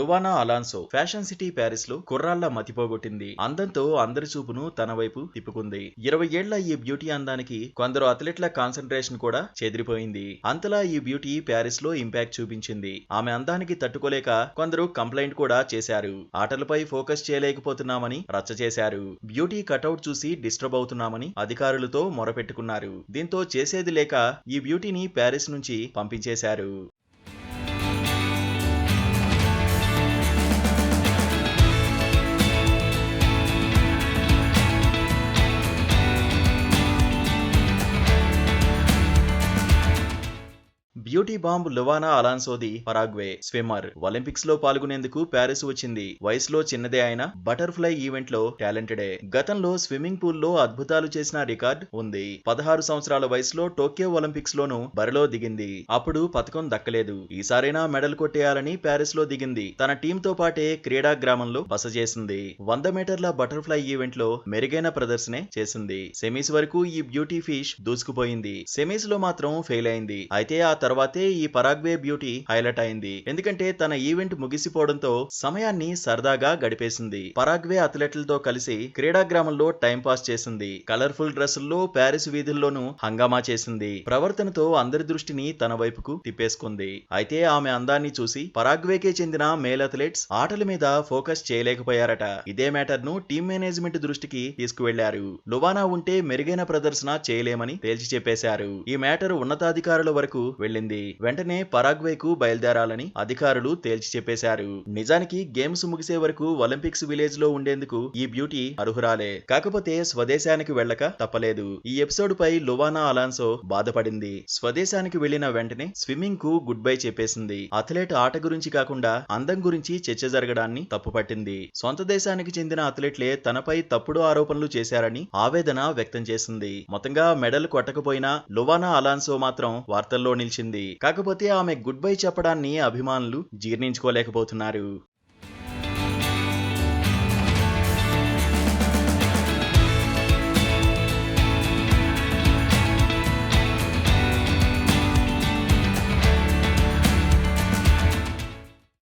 లువానా అలాన్సో fashion city Paris లో కుర్రాళ్ల మతిపోగొట్టింది. అందంతో అందరి చూపును తన వైపు తిప్పుకుంది. 20 ఏళ్ల ఈ బ్యూటీ అందానికి కొందరు అథ్లెట్ల కాన్సంట్రేషన్ కూడా చెదిరిపోయింది. అంతలా ఈ బ్యూటీ ప్యారిస్ లో ఇంపాక్ట్ చూపించింది. ఆమె అందానికి తట్టుకోలేక కొందరు కంప్లైంట్ కూడా చేశారు. ఆటలపై ఫోకస్ చేయలేకపోతున్నామని రచ్చ చేశారు. బ్యూటీ కటౌట్ చూసి డిస్టర్బ్ అవుతున్నామని అధికారులతో మొరపెట్టుకున్నారు. దీంతో చేసేది లేక ఈ బ్యూటీని ప్యారిస్ నుంచి పంపించేశారు. బ్యూటీ బాంబ్ లువానా అలాన్సోది పరాగ్వే స్విమ్మర్. ఒలింపిక్స్ లో పాల్గొనేందుకు ప్యారిస్ వచ్చింది. వయసులో చిన్నదే అయినా బటర్ఫ్లై ఈవెంట్ లో టాలెంటెడే. గతంలో స్విమ్మింగ్ పూల్ లో అద్భుతాలు చేసిన రికార్డ్ ఉంది. 16 సంవత్సరాల వయసులో టోక్యో ఒలింపిక్స్ లోనూ బరిలో దిగింది. అప్పుడు పతకం దక్కలేదు. ఈసారైనా మెడల్ కొట్టేయాలని ప్యారిస్ లో దిగింది. తన టీం తో పాటే క్రీడా గ్రామంలో బస చేసింది. 100 మీటర్ల బటర్ఫ్లై ఈవెంట్ లో మెరుగైన ప్రదర్శనే చేసింది. సెమీస్ వరకు ఈ బ్యూటీ ఫిష్ దూసుకుపోయింది. సెమీస్ లో మాత్రం ఫెయిల్ అయింది. అయితే ఆ తర్వాతే ఈ పరాగ్వే బ్యూటీ హైలైట్ అయింది. ఎందుకంటే తన ఈవెంట్ ముగిసిపోవడంతో సమయాన్ని సరదాగా గడిపేసింది. పరాగ్వే అథ్లెట్లతో కలిసి క్రీడా గ్రామంలో టైం పాస్ చేసింది. కలర్ఫుల్ డ్రెస్సుల్లో ప్యారిస్ వీధుల్లోనూ హంగామా చేసింది. ప్రవర్తనతో అందరి దృష్టిని తన వైపుకు తిప్పేసుకుంది. అయితే ఆమె అందాన్ని చూసి పరాగ్వేకే చెందిన మేల్ అథ్లెట్స్ ఆటల మీద ఫోకస్ చేయలేకపోయారట. ఇదే మ్యాటర్ ను టీం మేనేజ్మెంట్ దృష్టికి తీసుకువెళ్లారు. లువానా ఉంటే మెరుగైన ప్రదర్శన చేయలేమని తేల్చి చెప్పేశారు. ఈ మ్యాటర్ ఉన్నతాధికారుల వరకు వెళ్ళింది. వెంటనే పరాగ్వేకు బయలుదేరాలని అధికారులు తేల్చి చెప్పేశారు. నిజానికి గేమ్స్ ముగిసే వరకు ఒలింపిక్స్ విలేజ్ లో ఉండేందుకు ఈ బ్యూటీ అర్హురాలే. కాకపోతే స్వదేశానికి వెళ్ళక తప్పలేదు. ఈ ఎపిసోడ్ పై లువానా అలాన్సో బాధపడింది. స్వదేశానికి వెళ్లిన వెంటనే స్విమ్మింగ్ కు గుడ్ బై చెప్పేసింది. అథ్లెట్ ఆట గురించి కాకుండా అందం గురించి చర్చ జరగడాన్ని తప్పుపట్టింది. సొంత దేశానికి చెందిన అథ్లెట్లే తనపై తప్పుడు ఆరోపణలు చేశారని ఆవేదన వ్యక్తం చేసింది. మొత్తంగా మెడల్ కొట్టకపోయినా లువానా అలాన్సో మాత్రం వార్తల్లో నిలిచింది. కాకపోతే ఆమె గుడ్ బై చెప్పడాన్ని అభిమానులు జీర్ణించుకోలేకపోతున్నారు.